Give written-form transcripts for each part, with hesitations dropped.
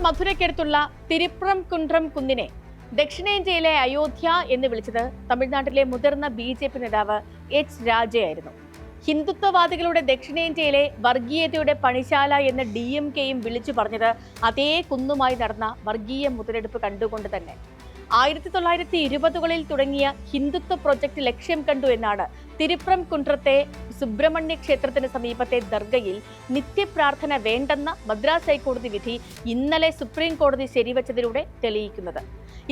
മധുരയ്ക്കടുത്തുള്ള തിരുപ്രംകുൻട്രം കുന്നിനെ ദക്ഷിണേന്ത്യയിലെ അയോധ്യ എന്ന് വിളിച്ചത് തമിഴ്നാട്ടിലെ മുതിർന്ന BJP നേതാവ് H. രാജയായിരുന്നു. ഹിന്ദുത്വവാദികളുടെ ദക്ഷിണേന്ത്യയിലെ വർഗീയതയുടെ പണിശാല എന്ന് DMKയും വിളിച്ചു പറഞ്ഞത് അതേ കുന്നുമായി നടന്ന വർഗീയ മുതലെടുപ്പ് കണ്ടുകൊണ്ട് തന്നെ. 1920കളിൽ തുടങ്ങിയ ഹിന്ദുത്വ പ്രൊജക്ട് ലക്ഷ്യം കണ്ടു എന്നാണ് തിരുപ്രംകുൻട്രത്തെ സുബ്രഹ്മണ്യ ക്ഷേത്രത്തിന് സമീപത്തെ ദർഗയിൽ നിത്യപ്രാർത്ഥന വേണ്ടെന്ന മദ്രാസ് ഹൈക്കോടതി വിധി ഇന്നലെ സുപ്രീം കോടതി ശരിവച്ചതിലൂടെ തെളിയിക്കുന്നത്.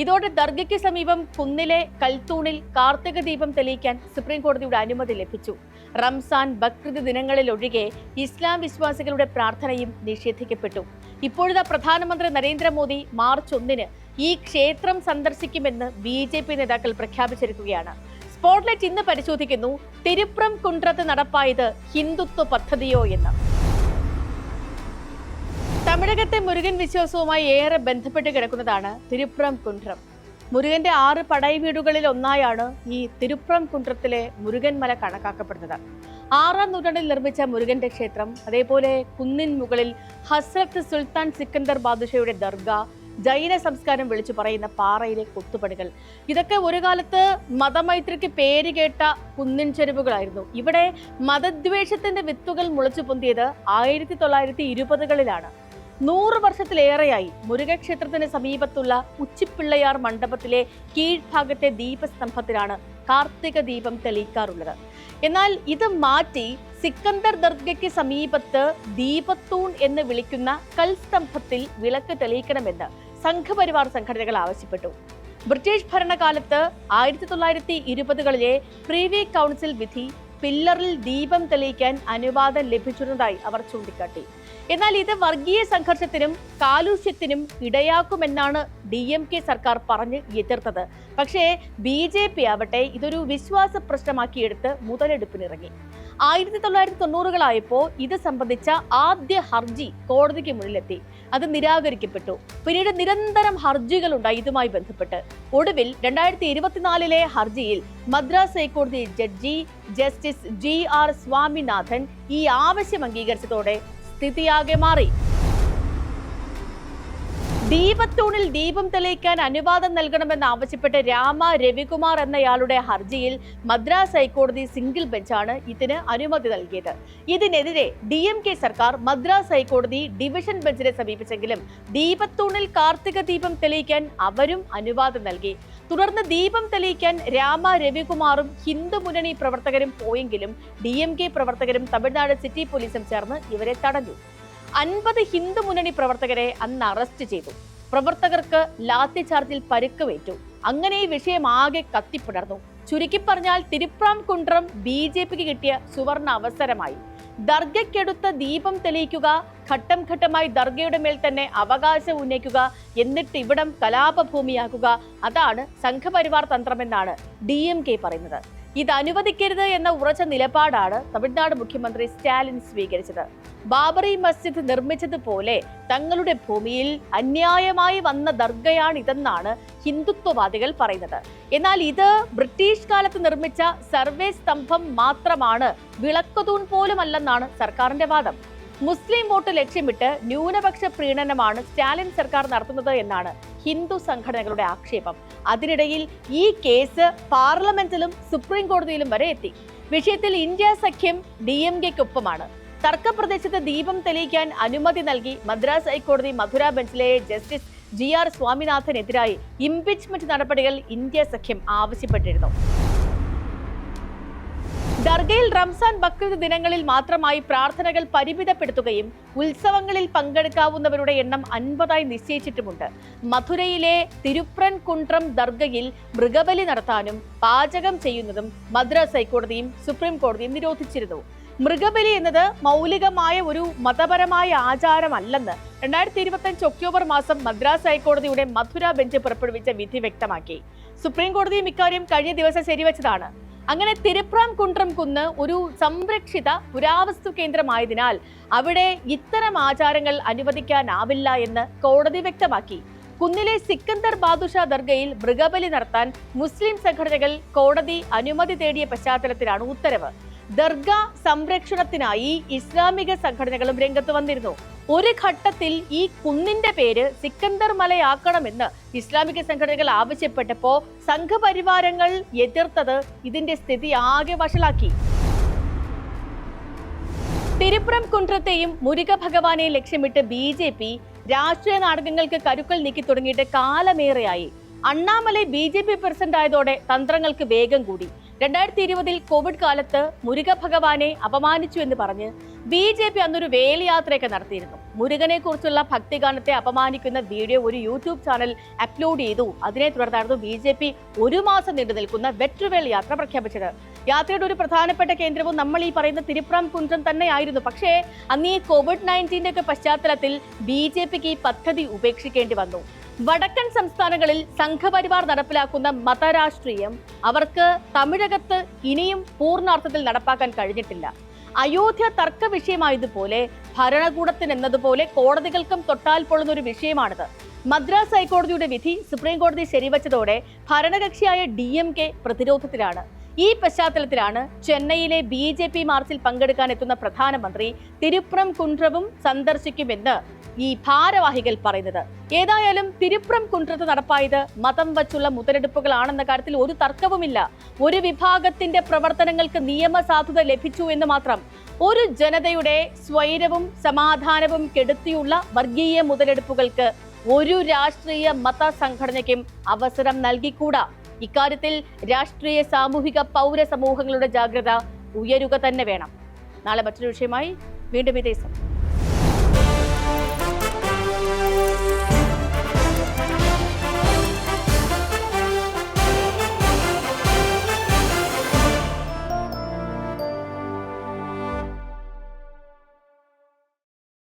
ഇതോടെ ദർഗയ്ക്ക് സമീപം കുന്നിലെ കൽത്തൂണിൽ കാർത്തിക ദീപം തെളിയിക്കാൻ സുപ്രീം കോടതിയുടെ അനുമതി ലഭിച്ചു. റംസാൻ, ബക്രീദ് ദിനങ്ങളിൽ ഒഴികെ ഇസ്ലാം വിശ്വാസികളുടെ പ്രാർത്ഥനയും നിഷേധിക്കപ്പെട്ടു. ഇപ്പോഴത്തെ പ്രധാനമന്ത്രി നരേന്ദ്രമോദി മാർച്ച് 1-ന് ഈ ക്ഷേത്രം സന്ദർശിക്കുമെന്ന് BJP നേതാക്കൾ പ്രഖ്യാപിച്ചിരിക്കുകയാണ്. സ്പോട്ട്ലൈറ്റ് ഇന്ന് പരിശോധിക്കുന്നു, തിരുപ്രംകുൻട്രത്ത് നടപ്പായത് ഹിന്ദുത്വ പദ്ധതിയോ എന്ന്. തമിഴകത്തെ മുരുകൻ വിശ്വാസവുമായി ഏറെ ബന്ധപ്പെട്ട് കിടക്കുന്നതാണ് തിരുപ്രംകുൻട്രം. മുരുകന്റെ 6 പടൈ വീടുകളിൽ ഒന്നായാണ് ഈ തിരുപ്രംകുൻട്രത്തിലെ മുരുകൻ മല കണക്കാക്കപ്പെടുന്നത്. 6-ാം നൂറ്റാണ്ടിൽ നിർമ്മിച്ച മുരുകന്റെ ക്ഷേത്രം, അതേപോലെ കുന്നിൻ മുകളിൽ ഹസ്രത്ത് സുൽത്താൻ സിക്കന്ദർ ബാദുഷയുടെ ദർഗ, ജൈന സംസ്കാരം വിളിച്ചു പറയുന്ന പാറയിലെ കൊത്തുപണികൾ, ഇതൊക്കെ ഒരു കാലത്ത് മതമൈത്രിക്ക് പേരുകേട്ട കുന്നിൻ ചെരുവുകളായിരുന്നു. ഇവിടെ മതദ്വേഷത്തിന്റെ വിത്തുകൾ മുളച്ചു പൊന്തിയത് 1920കളിലാണ്. 100 വർഷത്തിലേറെയായി മുരുകക്ഷേത്രത്തിന് സമീപത്തുള്ള ഉച്ചിപ്പിള്ളയാർ മണ്ഡപത്തിലെ കീഴ്ഭാഗത്തെ ദീപസ്തംഭത്തിലാണ് കാർത്തിക ദീപം തെളിയിക്കാറുള്ളത്. എന്നാൽ ഇത് മാറ്റി സിക്കന്ദർ ദർഗയ്ക്ക് സമീപത്ത് ദീപത്തൂൺ എന്ന് വിളിക്കുന്ന കൽസ്തംഭത്തിൽ വിളക്ക് തെളിയിക്കണമെന്ന് സംഘപരിവാർ സംഘടനകൾ ആവശ്യപ്പെട്ടു. ബ്രിട്ടീഷ് ഭരണകാലത്ത് 1920കളിലെ പ്രീവി കൗൺസിൽ വിധി പില്ലറിൽ ദീപം തെളിയിക്കാൻ അനുവാദം ലഭിച്ചിരുന്നതായി അവർ ചൂണ്ടിക്കാട്ടി. എന്നാൽ ഇത് വർഗീയ സംഘർഷത്തിനും കാലുഷ്യത്തിനും ഇടയാക്കുമെന്നാണ് DMK സർക്കാർ പറഞ്ഞ് എതിർത്തത്. പക്ഷേ BJP ആവട്ടെ ഇതൊരു വിശ്വാസ പ്രശ്നമാക്കിയെടുത്ത് മുതലെടുപ്പിനിറങ്ങി. 1990കളായപ്പോൾ ഇത് സംബന്ധിച്ച ആദ്യ ഹർജി കോടതിക്ക് മുന്നിലെത്തി. അത് നിരാകരിക്കപ്പെട്ടു. പിന്നീട് നിരന്തരം ഹർജികളുണ്ടായി ഇതുമായി ബന്ധപ്പെട്ട്. ഒടുവിൽ 2024ലെ ഹർജിയിൽ മദ്രാസ് ഹൈക്കോടതി ജഡ്ജി ജസ്റ്റിസ് GR സ്വാമിനാഥൻ ഈ ആവശ്യം അംഗീകരിച്ചതോടെ സ്ഥിതിയാകെ മാറി. ദീപത്തൂണിൽ ദീപം തെളിയിക്കാൻ അനുവാദം നൽകണമെന്ന് ആവശ്യപ്പെട്ട് രാമ രവികുമാർ എന്നയാളുടെ ഹർജിയിൽ മദ്രാസ് ഹൈക്കോടതി സിംഗിൾ ബെഞ്ചാണ് ഇതിന് അനുമതി നൽകിയത്. ഇതിനെതിരെ DMK സർക്കാർ മദ്രാസ് ഹൈക്കോടതി ഡിവിഷൻ ബെഞ്ചിനെ സമീപിച്ചെങ്കിലും ദീപത്തൂണിൽ കാർത്തിക ദീപം തെളിയിക്കാൻ അവരും അനുവാദം നൽകി. തുടർന്ന് ദീപം തെളിയിക്കാൻ രാമ രവികുമാറും ഹിന്ദു മുന്നണി പ്രവർത്തകരും പോയെങ്കിലും DMK പ്രവർത്തകരും തമിഴ്നാട് സിറ്റി പോലീസും ചേർന്ന് ഇവരെ തടഞ്ഞു. 50 ഹിന്ദു മുന്നണി പ്രവർത്തകരെ അന്ന് അറസ്റ്റ് ചെയ്തു. പ്രവർത്തകർക്ക് ലാത്തി ചാർജിൽ പരുക്കുവേറ്റു. അങ്ങനെ ഈ വിഷയം ആകെ കത്തിപ്പടർന്നു. ചുരുക്കി പറഞ്ഞാൽ തിരുപ്രംകുൻട്രം BJPക്ക് കിട്ടിയ സുവർണ അവസരമായി. ദർഗയ്ക്കടുത്ത ദീപം തെളിയിക്കുക, ഘട്ടം ഘട്ടമായി ദർഗയുടെ മേൽ തന്നെ അവകാശം ഉന്നയിക്കുക, എന്നിട്ട് ഇവിടം കലാപഭൂമിയാക്കുക, അതാണ് സംഘപരിവാർ തന്ത്രമെന്നാണ് DMK പറയുന്നത്. ഇത് അനുവദിക്കരുത് എന്ന ഉറച്ച നിലപാടാണ് തമിഴ്നാട് മുഖ്യമന്ത്രി സ്റ്റാലിൻ സ്വീകരിച്ചത്. ബാബറി മസ്ജിദ് നിർമ്മിച്ചതുപോലെ തങ്ങളുടെ ഭൂമിയിൽ അന്യായമായി വന്ന ദർഗയാണിതെന്നാണ് ഹിന്ദുത്വവാദികൾ പറയുന്നത്. എന്നാൽ ഇത് ബ്രിട്ടീഷ് കാലത്ത് നിർമ്മിച്ച സർവേ സ്തംഭം മാത്രമാണ്, വിളക്കുതൂൺ പോലുമല്ലെന്നാണ് സർക്കാരിന്റെ വാദം. മുസ്ലിം വോട്ട് ലക്ഷ്യമിട്ട് ന്യൂനപക്ഷ പ്രീണനമാണ് സ്റ്റാലിൻ സർക്കാർ നടത്തുന്നത് എന്നാണ് ഹിന്ദു സംഘടനകളുടെ ആക്ഷേപം. അതിനിടയിൽ ഈ കേസ് പാർലമെന്റിലും സുപ്രീം കോടതിയിലും വരെ എത്തി. വിഷയത്തിൽ ഇന്ത്യ സഖ്യം DMKക്കൊപ്പമാണ്. തർക്കപ്രദേശത്ത് ദീപം തെളിയിക്കാൻ അനുമതി നൽകി മദ്രാസ് ഹൈക്കോടതി മധുര ബെഞ്ചിലെ ജസ്റ്റിസ് GR സ്വാമിനാഥനെതിരായി ഇംപീച്ച്മെന്റ് നടപടികൾ ഇന്ത്യ സഖ്യം ആവശ്യപ്പെട്ടിരുന്നു. ദർഗയിൽ റംസാൻ, ബക്രീദ് ദിനങ്ങളിൽ മാത്രമായി പ്രാർത്ഥനകൾ പരിമിതപ്പെടുത്തുകയും ഉത്സവങ്ങളിൽ പങ്കെടുക്കാവുന്നവരുടെ എണ്ണം 50ആയി നിശ്ചയിച്ചിട്ടുമുണ്ട്. മധുരയിലെ തിരുപ്രംകുൻട്രം ദർഗയിൽ മൃഗബലി നടത്താനും പാചകം ചെയ്യുന്നതും മദ്രാസ് ഹൈക്കോടതിയും സുപ്രീം കോടതിയും നിരോധിച്ചിരുന്നു. മൃഗബലി എന്നത് മൗലികമായ ഒരു മതപരമായ ആചാരമല്ലെന്ന് 2025 ഒക്ടോബർ മാസം മദ്രാസ് ഹൈക്കോടതിയുടെ മധുര ബെഞ്ച് പുറപ്പെടുവിച്ച വിധി വ്യക്തമാക്കി. സുപ്രീം കോടതിയും ഇക്കാര്യം കഴിഞ്ഞ ദിവസം ശരിവച്ചതാണ്. അങ്ങനെ തിരുപ്രംകുൻട്രം കുന്ന് ഒരു സംരക്ഷിത പുരാവസ്തു കേന്ദ്രമായതിനാൽ അവിടെ ഇത്തരം ആചാരങ്ങൾ അനുവദിക്കാനാവില്ല എന്ന് കോടതി വ്യക്തമാക്കി. കുന്നിലെ സിക്കന്ദർ ബാദുഷ ദർഗയിൽ മൃഗബലി നടത്താൻ മുസ്ലിം സംഘടനകൾ കോടതി അനുമതി തേടിയ പശ്ചാത്തലത്തിലാണ് ഉത്തരവ്. ദർഗ സംരക്ഷണത്തിനായി ഇസ്ലാമിക സംഘടനകളും രംഗത്ത് വന്നിരുന്നു. ഒരു ഘട്ടത്തിൽ ഈ കുന്നിന്റെ പേര് സിക്കന്ദർ മലയാക്കണമെന്ന് ഇസ്ലാമിക സംഘടനകൾ ആവശ്യപ്പെട്ടപ്പോൾ സംഘപരിവാരങ്ങൾ എതിർത്തത് ഇതിന്റെ സ്ഥിതി ആകെ വഷളാക്കി. തിരുപ്പുറം കുன்றത്തെയും മുരുക ഭഗവാനെ ലക്ഷ്യമിട്ട് BJP രാഷ്ട്രീയ നാടകങ്ങൾക്ക് കരുക്കൾ നീക്കി തുടങ്ങിയിട്ട് കാലമേറെയായി. അണ്ണാമലൈ BJP പ്രസിഡന്റ് ആയതോടെ തന്ത്രങ്ങൾക്ക് വേഗം കൂടി. 2020 കോവിഡ് കാലത്ത് മുരുക ഭഗവാനെ അപമാനിച്ചു എന്ന് പറഞ്ഞ് BJP അന്നൊരു വേലയാത്രയൊക്കെ നടത്തിയിരുന്നു. മുരുകനെ കുറിച്ചുള്ള ഭക്തിഗാനത്തെ അപമാനിക്കുന്ന വീഡിയോ ഒരു യൂട്യൂബ് ചാനൽ അപ്ലോഡ് ചെയ്തു. അതിനെ തുടർന്നായിരുന്നു BJP 1 മാസം നീണ്ടു നിൽക്കുന്ന വെട്രിവേൽ യാത്ര പ്രഖ്യാപിച്ചത്. യാത്രയുടെ ഒരു പ്രധാനപ്പെട്ട കേന്ദ്രവും നമ്മൾ ഈ പറയുന്ന തിരുപ്പുറം കുന്றம் തന്നെയായിരുന്നു. പക്ഷേ അന്ന് ഈ COVID-19 ഒക്കെ പശ്ചാത്തലത്തിൽ BJPക്ക് ഈ പദ്ധതി ഉപേക്ഷിക്കേണ്ടി വന്നു. വടക്കൻ സംസ്ഥാനങ്ങളിൽ സംഘപരിവാർ നടപ്പിലാക്കുന്ന മതരാഷ്ട്രീയം അവർക്ക് തമിഴകത്ത് ഇനിയും പൂർണ്ണാർത്ഥത്തിൽ നടപ്പാക്കാൻ കഴിഞ്ഞിട്ടില്ല. അയോധ്യ തർക്ക വിഷയമായതുപോലെ ഭരണകൂടത്തിന് എന്നതുപോലെ കോടതികൾക്കും തൊട്ടാൽ പൊള്ളുന്ന ഒരു വിഷയമാണിത്. മദ്രാസ് ഹൈക്കോടതിയുടെ വിധി സുപ്രീം കോടതി ശരിവച്ചതോടെ ഭരണകക്ഷിയായ DMK പ്രതിരോധത്തിലാണ്. ഈ പശ്ചാത്തലത്തിലാണ് ചെന്നൈയിലെ BJP മാർച്ചിൽ പങ്കെടുക്കാൻ എത്തുന്ന പ്രധാനമന്ത്രി തിരുപ്പുറം കുன்றവും സന്ദർശിക്കുമെന്ന് ഈ ഭാരവാഹികൾ പറയുന്നത്. ഏതായാലും തിരുപ്പുറം കുன்றത്ത് നടപ്പായത് മതം വച്ചുള്ള മുതലെടുപ്പുകളാണെന്ന കാര്യത്തിൽ ഒരു തർക്കവുമില്ല. ഒരു വിഭാഗത്തിന്റെ പ്രവർത്തനങ്ങൾക്ക് നിയമസാധുത ലഭിച്ചു എന്ന് മാത്രം. ഒരു ജനതയുടെ സ്വൈരവും സമാധാനവും കെടുത്തിയുള്ള വർഗീയ മുതലെടുപ്പുകൾക്ക് ഒരു രാഷ്ട്രീയ മത സംഘടനയ്ക്കും അവസരം നൽകിക്കൂടാ. ഇക്കാര്യത്തിൽ രാഷ്ട്രീയ സാമൂഹിക പൗര സമൂഹങ്ങളുടെ ജാഗ്രത ഉയരുക തന്നെ വേണം. നാളെ മറ്റൊരു വിഷയമായി വീണ്ടും ഇതേ സമയം.